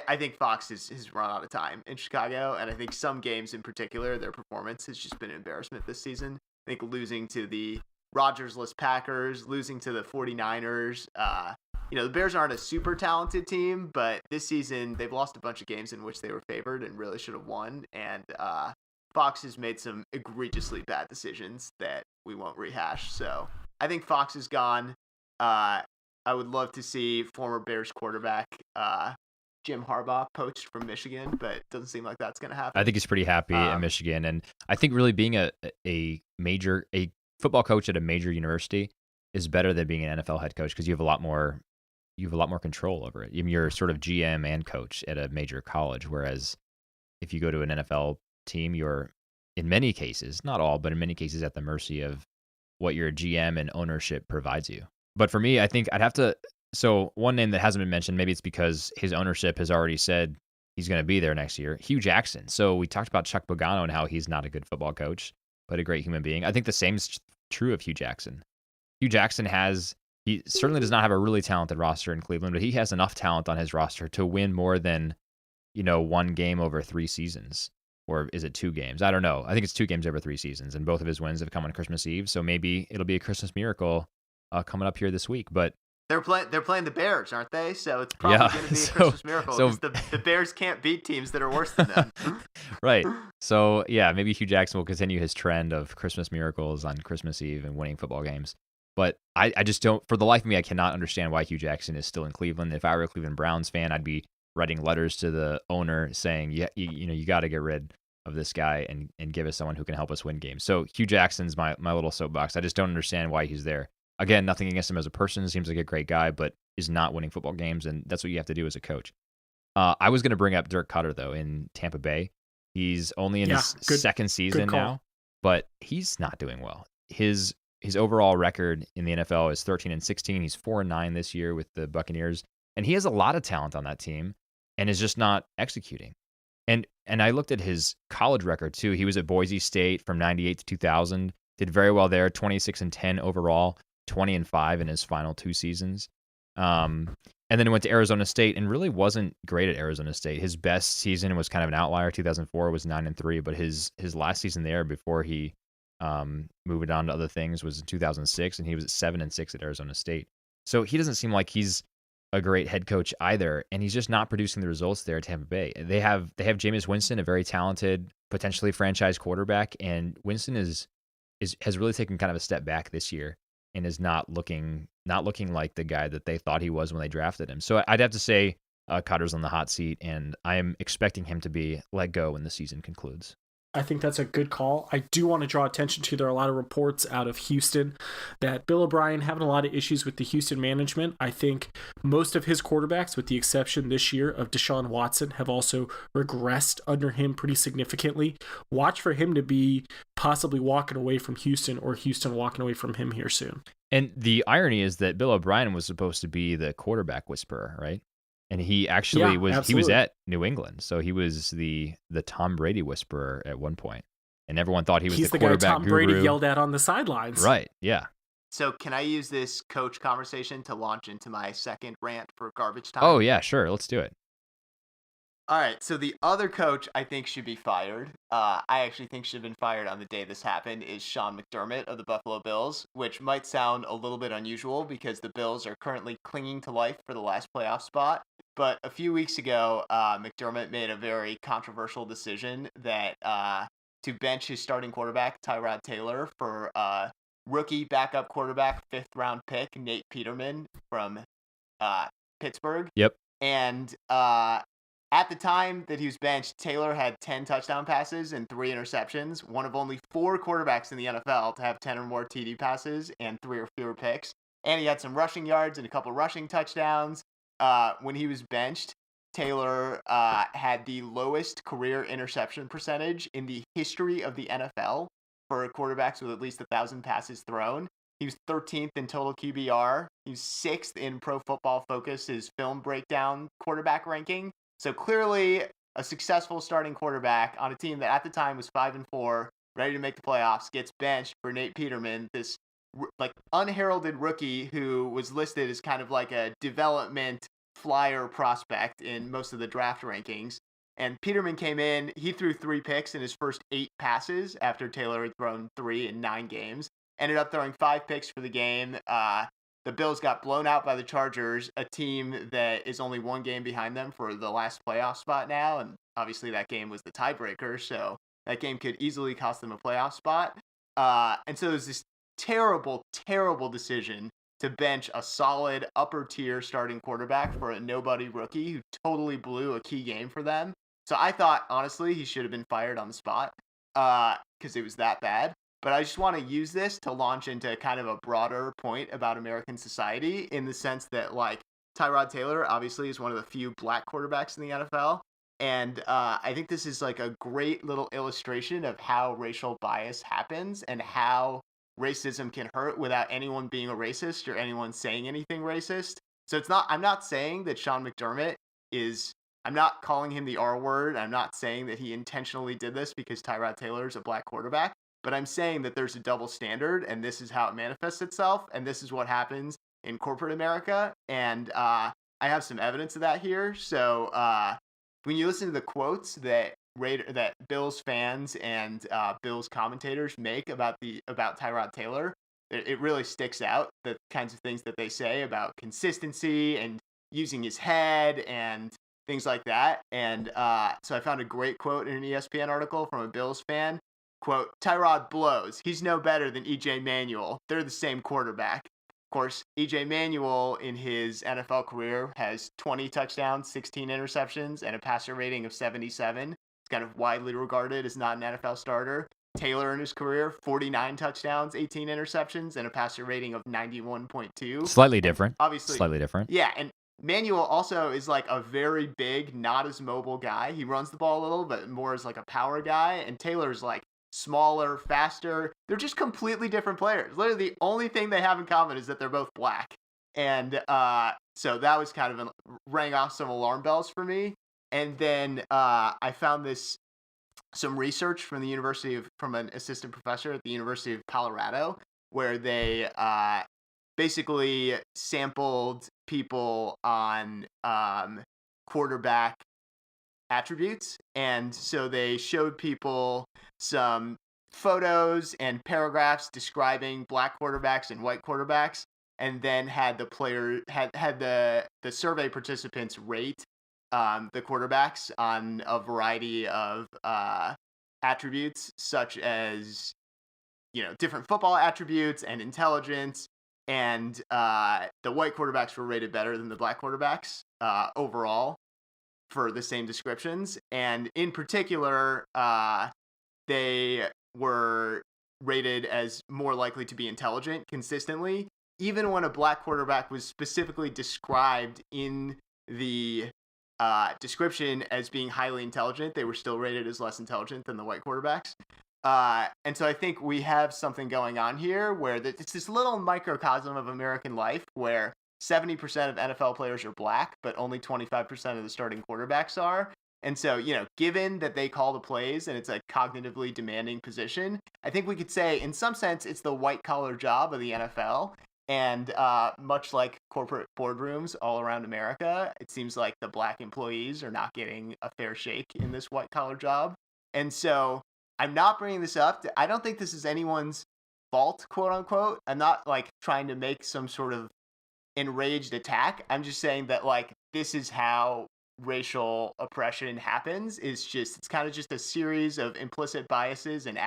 I think Fox has run out of time in Chicago, and I think some games in particular, their performance has just been an embarrassment this season. I think losing to the Rodgers-less Packers, losing to the 49ers. The Bears aren't a super talented team, but this season they've lost a bunch of games in which they were favored and really should have won. And Fox has made some egregiously bad decisions that we won't rehash. So I think Fox is gone. I would love to see former Bears quarterback Jim Harbaugh poached from Michigan, but it doesn't seem like that's going to happen. I think he's pretty happy in Michigan, and I think really being a football coach at a major university is better than being an NFL head coach because you have a lot more control over it. You're sort of GM and coach at a major college, whereas if you go to an NFL team, you're in many cases, not all, but in many cases at the mercy of what your GM and ownership provides you. But for me, I think I'd have to. So one name that hasn't been mentioned, maybe it's because his ownership has already said he's going to be there next year, Hugh Jackson. So we talked about Chuck Pagano and how he's not a good football coach, but a great human being. I think the same is true of Hugh Jackson. Hugh Jackson he certainly does not have a really talented roster in Cleveland, but he has enough talent on his roster to win more than, one game over 3 seasons. Or is it 2 games? I don't know. I think it's 2 games over 3 seasons, and both of his wins have come on Christmas Eve. So maybe it'll be a Christmas miracle coming up here this week. But they're playing the Bears, aren't they? So it's probably going to be a Christmas miracle because the Bears can't beat teams that are worse than them. Right. So yeah, maybe Hugh Jackson will continue his trend of Christmas miracles on Christmas Eve and winning football games. But I just don't, for the life of me, I cannot understand why Hugh Jackson is still in Cleveland. If I were a Cleveland Browns fan, I'd be writing letters to the owner saying, you got to get rid of this guy and give us someone who can help us win games. So Hugh Jackson's my little soapbox. I just don't understand why he's there. Again, nothing against him as a person. Seems like a great guy, but is not winning football games, and that's what you have to do as a coach. I was going to bring up Dirk Cutter, though, in Tampa Bay. He's only in his second season now, but he's not doing well. His overall record in the NFL is 13-16. He's 4-9 this year with the Buccaneers, and he has a lot of talent on that team and is just not executing. And I looked at his college record, too. He was at Boise State from 98 to 2000, did very well there, 26-10 overall. 20-5 in his final 2 seasons. And then he went to Arizona State and really wasn't great at Arizona State. His best season was kind of an outlier. 2004 was 9-3, but his last season there before he moved on to other things was in 2006, and he was at 7-6 at Arizona State. So he doesn't seem like he's a great head coach either, and he's just not producing the results there at Tampa Bay. They have Jameis Winston, a very talented, potentially franchise quarterback, and Winston has really taken kind of a step back this year and is not looking like the guy that they thought he was when they drafted him. So I'd have to say Cutter's on the hot seat, and I am expecting him to be let go when the season concludes. I think that's a good call. I do want to draw attention to, there are a lot of reports out of Houston that Bill O'Brien having a lot of issues with the Houston management. I think most of his quarterbacks, with the exception this year of Deshaun Watson, have also regressed under him pretty significantly. Watch for him to be possibly walking away from Houston, or Houston walking away from him here soon. And the irony is that Bill O'Brien was supposed to be the quarterback whisperer, right? And he actually was. Absolutely. He was at New England, so he was the Tom Brady whisperer at one point, and everyone thought he was the quarterback guy Tom guru. Brady yelled at on the sidelines. Right? Yeah. So can I use this coach conversation to launch into my second rant for garbage time? Oh yeah, sure. Let's do it. All right, so the other coach I think should be fired, I actually think should have been fired on the day this happened, is Sean McDermott of the Buffalo Bills, which might sound a little bit unusual because the Bills are currently clinging to life for the last playoff spot. But a few weeks ago, McDermott made a very controversial decision that to bench his starting quarterback, Tyrod Taylor, for rookie backup quarterback, 5th-round pick, Nate Peterman from Pittsburgh. Yep. And at the time that he was benched, Taylor had 10 touchdown passes and 3 interceptions, one of only 4 quarterbacks in the NFL to have 10 or more TD passes and 3 or fewer picks. And he had some rushing yards and a couple rushing touchdowns. When he was benched, Taylor had the lowest career interception percentage in the history of the NFL for quarterbacks with at least 1,000 passes thrown. He was 13th in total QBR. He was 6th in Pro Football Focus's film breakdown quarterback ranking. So clearly a successful starting quarterback on a team that at the time was 5-4, ready to make the playoffs, gets benched for Nate Peterman, this like unheralded rookie who was listed as kind of like a development flyer prospect in most of the draft rankings. And Peterman came in, he threw 3 picks in his first 8 passes after Taylor had thrown 3 in 9 games. Ended up throwing 5 picks for the game. The Bills got blown out by the Chargers, a team that is only 1 game behind them for the last playoff spot now. And obviously that game was the tiebreaker, so that game could easily cost them a playoff spot. And so it was this terrible, terrible decision to bench a solid upper-tier starting quarterback for a nobody rookie who totally blew a key game for them. So I thought, honestly, he should have been fired on the spot because it was that bad. But I just want to use this to launch into kind of a broader point about American society in the sense that, like, Tyrod Taylor obviously is one of the few black quarterbacks in the NFL. And I think this is like a great little illustration of how racial bias happens and how racism can hurt without anyone being a racist or anyone saying anything racist. So I'm not saying that Sean McDermott I'm not calling him the R word. I'm not saying that he intentionally did this because Tyrod Taylor is a black quarterback. But I'm saying that there's a double standard, and this is how it manifests itself, and this is what happens in corporate America. And I have some evidence of that here. So when you listen to the quotes that Bills fans and Bills commentators make about Tyrod Taylor, it really sticks out, the kinds of things that they say about consistency and using his head and things like that. And so I found a great quote in an ESPN article from a Bills fan. Quote, Tyrod blows. He's no better than E.J. Manuel. They're the same quarterback. Of course, E.J. Manuel in his NFL career has 20 touchdowns, 16 interceptions, and a passer rating of 77. It's kind of widely regarded as not an NFL starter. Taylor in his career, 49 touchdowns, 18 interceptions, and a passer rating of 91.2. Slightly different. Obviously. Slightly different. Yeah, and Manuel also is like a very big, not as mobile guy. He runs the ball a little, but more as like a power guy. And Taylor's like smaller, faster. They're just completely different players. Literally, the only thing they have in common is that they're both black. And so that was kind of rang off some alarm bells for me. And then I found some research from from an assistant professor at the University of Colorado, where they basically sampled people on quarterback attributes. And so they showed people some photos and paragraphs describing black quarterbacks and white quarterbacks, and then had the survey participants rate the quarterbacks on a variety of attributes, such as, different football attributes and intelligence. And the white quarterbacks were rated better than the black quarterbacks overall for the same descriptions. And in particular, they were rated as more likely to be intelligent consistently. Even when a black quarterback was specifically described in the description as being highly intelligent, they were still rated as less intelligent than the white quarterbacks. And so I think we have something going on here where it's this little microcosm of American life where 70% of NFL players are black, but only 25% of the starting quarterbacks are. And so, given that they call the plays and it's a cognitively demanding position, I think we could say in some sense it's the white collar job of the NFL. And much like corporate boardrooms all around America, it seems like the black employees are not getting a fair shake in this white collar job. And so I'm not bringing this up. I don't think this is anyone's fault, quote unquote. I'm not like trying to make some sort of enraged attack. I'm just saying that like this is how racial oppression happens. It's kind of just a series of implicit biases and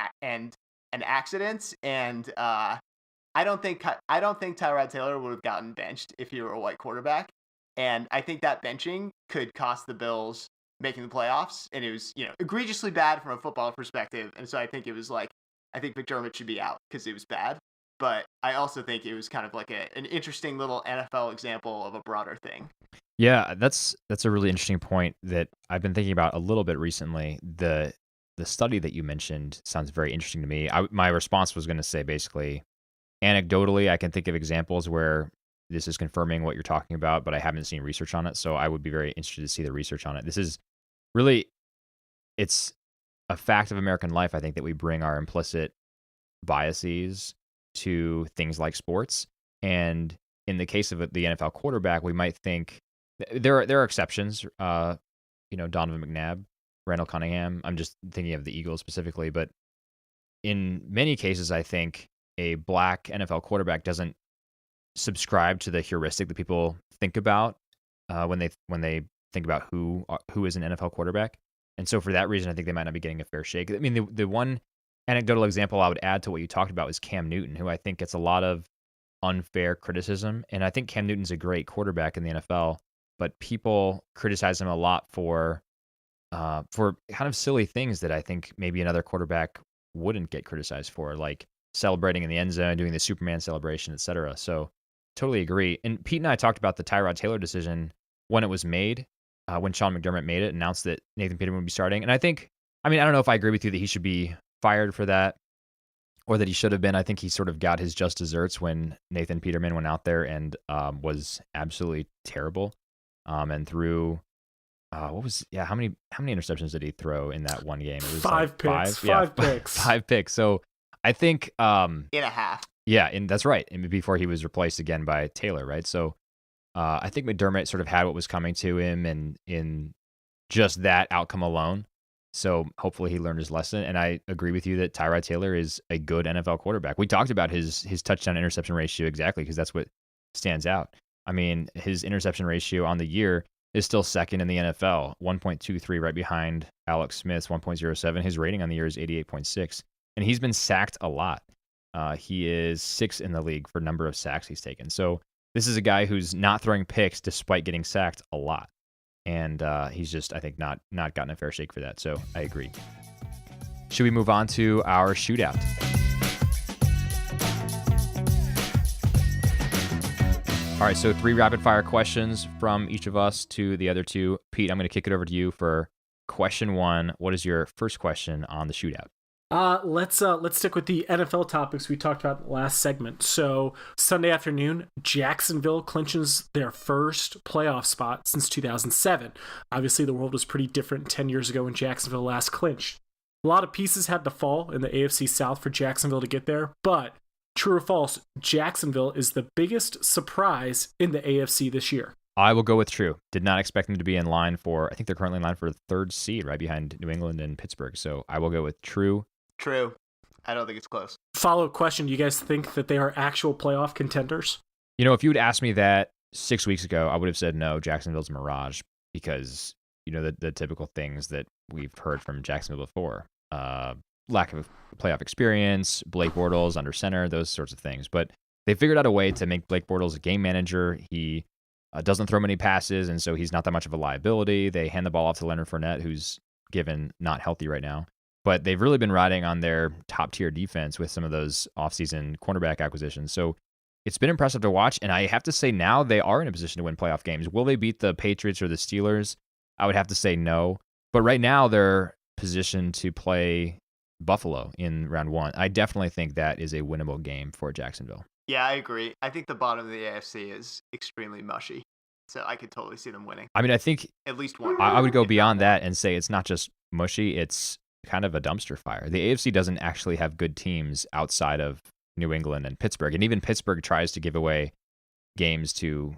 accidents. And I don't think Tyrod Taylor would have gotten benched if he were a white quarterback. And I think that benching could cost the Bills making the playoffs. And it was, egregiously bad from a football perspective. And so I think McDermott should be out because it was bad. But I also think it was kind of like an interesting little NFL example of a broader thing. Yeah, that's a really interesting point that I've been thinking about a little bit recently. The study that you mentioned sounds very interesting to me. My response was going to say basically, anecdotally, I can think of examples where this is confirming what you're talking about, but I haven't seen research on it. So I would be very interested to see the research on it. This is really, it's a fact of American life, I think, that we bring our implicit biases to things like sports. And in the case of the NFL quarterback, we might think there are exceptions. Donovan McNabb, Randall Cunningham. I'm just thinking of the Eagles specifically, but in many cases, I think a black NFL quarterback doesn't subscribe to the heuristic that people think about when they think about who is an NFL quarterback. And so for that reason, I think they might not be getting a fair shake. I mean, the one anecdotal example I would add to what you talked about was Cam Newton, who I think gets a lot of unfair criticism. And I think Cam Newton's a great quarterback in the NFL, but people criticize him a lot for kind of silly things that I think maybe another quarterback wouldn't get criticized for, like celebrating in the end zone, doing the Superman celebration, etc. So totally agree. And Pete and I talked about the Tyrod Taylor decision when it was made, when Sean McDermott made it, announced that Nathan Peterman would be starting. And I don't know if I agree with you that he should be fired for that or that he should have been. I think he sort of got his just desserts when Nathan Peterman went out there and was absolutely terrible and threw how many interceptions did he throw in that one game? It was five picks. Five picks. 5 picks. So I think in a half. Yeah, and that's right. And before he was replaced again by Taylor, right? So I think McDermott sort of had what was coming to him, and in just that outcome alone. So hopefully he learned his lesson. And I agree with you that Tyrod Taylor is a good NFL quarterback. We talked about his touchdown interception ratio exactly because that's what stands out. I mean, his interception ratio on the year is still second in the NFL, 1.23, right behind Alex Smith's 1.07. His rating on the year is 88.6. And he's been sacked a lot. He is sixth in the league for number of sacks he's taken. So this is a guy who's not throwing picks despite getting sacked a lot. And he's just, I think, not gotten a fair shake for that. So I agree. Should we move on to our shootout? All right, so 3 rapid-fire questions from each of us to the other 2. Pete, I'm going to kick it over to you for question 1. What is your first question on the shootout? Let's stick with the NFL topics we talked about in the last segment. So Sunday afternoon, Jacksonville clinches their first playoff spot since 2007. Obviously, the world was pretty different 10 years ago when Jacksonville last clinched. A lot of pieces had to fall in the AFC South for Jacksonville to get there, but true or false, Jacksonville is the biggest surprise in the AFC this year. I will go with true. Did not expect them to be in line for, I think they're currently in line for the 3rd seed, right behind New England and Pittsburgh. So I will go with true. True. I don't think it's close. Follow-up question, do you guys think that they are actual playoff contenders? You know, if you would ask me that 6 weeks ago, I would have said no, Jacksonville's a mirage because, you know, the typical things that we've heard from Jacksonville before. Lack of playoff experience, Blake Bortles under center, those sorts of things. But they figured out a way to make Blake Bortles a game manager. He doesn't throw many passes, and so he's not that much of a liability. They hand the ball off to Leonard Fournette, who's given not healthy right now. But they've really been riding on their top-tier defense with some of those offseason cornerback acquisitions. So it's been impressive to watch, and I have to say now they are in a position to win playoff games. Will they beat the Patriots or the Steelers? I would have to say no. But right now they're positioned to play Buffalo in round 1. I definitely think that is a winnable game for Jacksonville. Yeah, I agree. I think the bottom of the AFC is extremely mushy. So I could totally see them winning. I mean, I think at least one. I would go beyond that and say it's not just mushy, it's kind of a dumpster fire. The AFC doesn't actually have good teams outside of New England and Pittsburgh. And even Pittsburgh tries to give away games to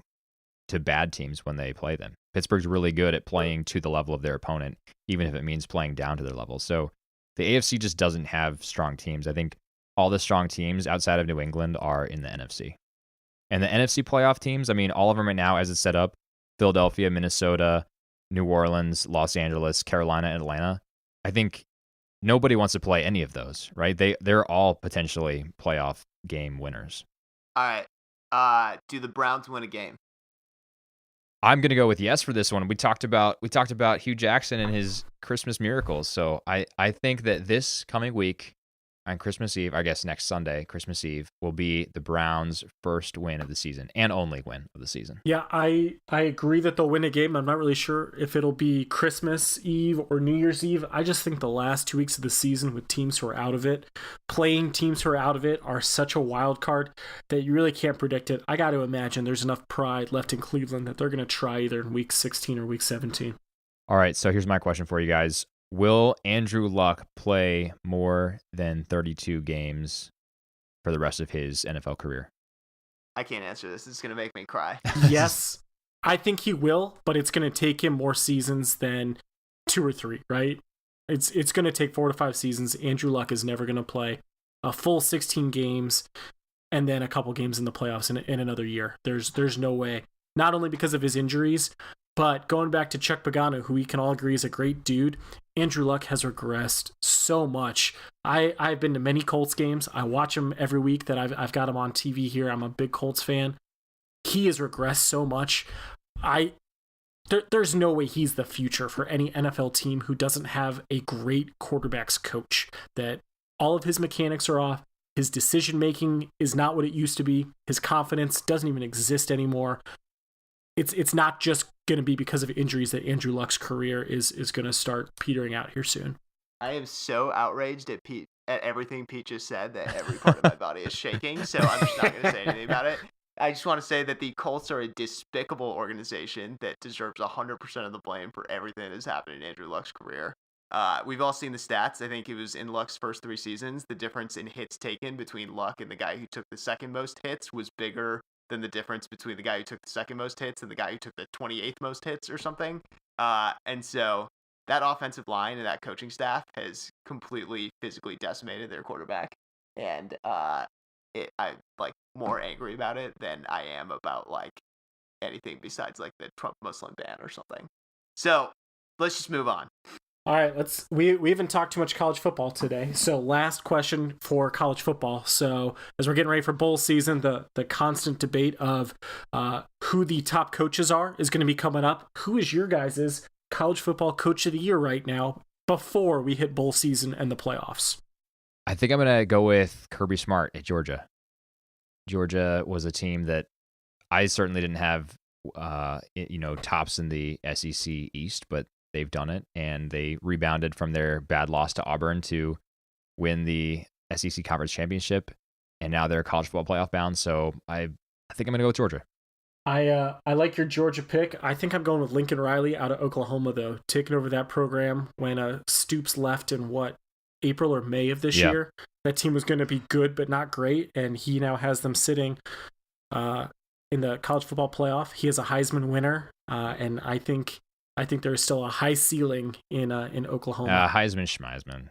bad teams when they play them. Pittsburgh's really good at playing to the level of their opponent, even if it means playing down to their level. So the AFC just doesn't have strong teams. I think all the strong teams outside of New England are in the NFC. And the NFC playoff teams, I mean, all of them right now as it's set up, Philadelphia, Minnesota, New Orleans, Los Angeles, Carolina, and Atlanta, I think nobody wants to play any of those, right? They're all potentially playoff game winners. All right. Do the Browns win a game? I'm going to go with yes for this one. We talked about Hugh Jackson and his Christmas miracles. So I think that this coming week on Christmas Eve, I guess next Sunday, Christmas Eve, will be the Browns' first win of the season and only win of the season. Yeah, I agree that they'll win a game. I'm not really sure if it'll be Christmas Eve or New Year's Eve. I just think the last 2 weeks of the season with teams who are out of it, playing teams who are out of it, are such a wild card that you really can't predict it. I got to imagine there's enough pride left in Cleveland that they're going to try either in week 16 or week 17. All right, so here's my question for you guys. Will Andrew Luck play more than 32 games for the rest of his NFL career? I can't answer this. It's going to make me cry. Yes, I think he will, but it's going to take him more seasons than 2 or 3, right? It's going to take 4 to 5 seasons. Andrew Luck is never going to play a full 16 games and then a couple games in the playoffs in another year. There's no way. Not only because of his injuries, but going back to Chuck Pagano, who we can all agree is a great dude, Andrew Luck has regressed so much. I've been to many Colts games. I watch him every week that I've got him on TV here. I'm a big Colts fan. He has regressed so much. There's no way he's the future for any NFL team who doesn't have a great quarterbacks coach, that all of his mechanics are off. His decision-making is not what it used to be. His confidence doesn't even exist anymore. It's not just going to be because of injuries that Andrew Luck's career is going to start petering out here soon. I am so outraged at everything Pete just said that every part of my body is shaking, so I'm just not going to say anything about it. I just want to say that the Colts are a despicable organization that deserves 100% of the blame for everything that has happened in Andrew Luck's career. We've all seen the stats. I think it was in Luck's first 3 seasons. The difference in hits taken between Luck and the guy who took the second most hits was bigger than the difference between the guy who took the second most hits and the guy who took the 28th most hits or something. And so that offensive line and that coaching staff has completely physically decimated their quarterback. And I'm like more angry about it than I am about like anything besides like the Trump Muslim ban or something. So let's just move on. All right, we haven't talked too much college football today. So last question for college football. So as we're getting ready for bowl season, the constant debate of who the top coaches are is going to be coming up. Who is your guys' college football coach of the year right now before we hit bowl season and the playoffs? I think I'm going to go with Kirby Smart at Georgia. Georgia was a team that I certainly didn't have, tops in the SEC East, but they've done it, and they rebounded from their bad loss to Auburn to win the SEC Conference Championship, and now they're college football playoff bound. So I think I'm going to go with Georgia. I like your Georgia pick. I think I'm going with Lincoln Riley out of Oklahoma, though, taking over that program when Stoops left in April or May of this year. That team was going to be good but not great, and he now has them sitting in the college football playoff. He is a Heisman winner, and I think there's still a high ceiling in Oklahoma. Heisman Schmeisman.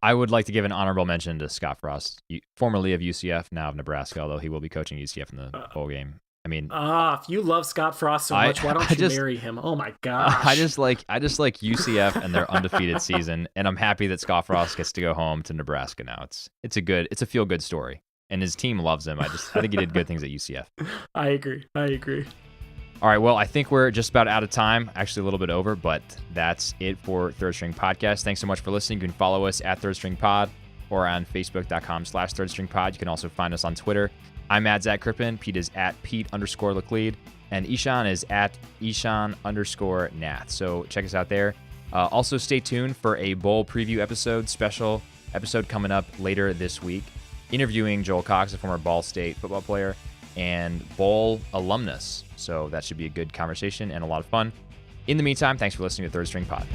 I would like to give an honorable mention to Scott Frost, formerly of UCF, now of Nebraska, although he will be coaching UCF in the bowl game. I mean, if you love Scott Frost so much, why don't you marry him? Oh my gosh! I just like UCF and their undefeated season, and I'm happy that Scott Frost gets to go home to Nebraska now. It's a feel good story, and his team loves him. I think he did good things at UCF. I agree. All right, well, I think we're just about out of time, actually a little bit over, but that's it for Third String Podcast. Thanks so much for listening. You can follow us at Third String Pod or on Facebook.com/Third String Pod. You can also find us on Twitter. I'm at Zach Crippen. Pete is at Pete_Lecleed. And Ishan is at Ishan_Nath. So check us out there. Also, stay tuned for a bowl preview special episode coming up later this week, interviewing Joel Cox, a former Ball State football player and bowl alumnus. So that should be a good conversation and a lot of fun. In the meantime, thanks for listening to Third String Pod.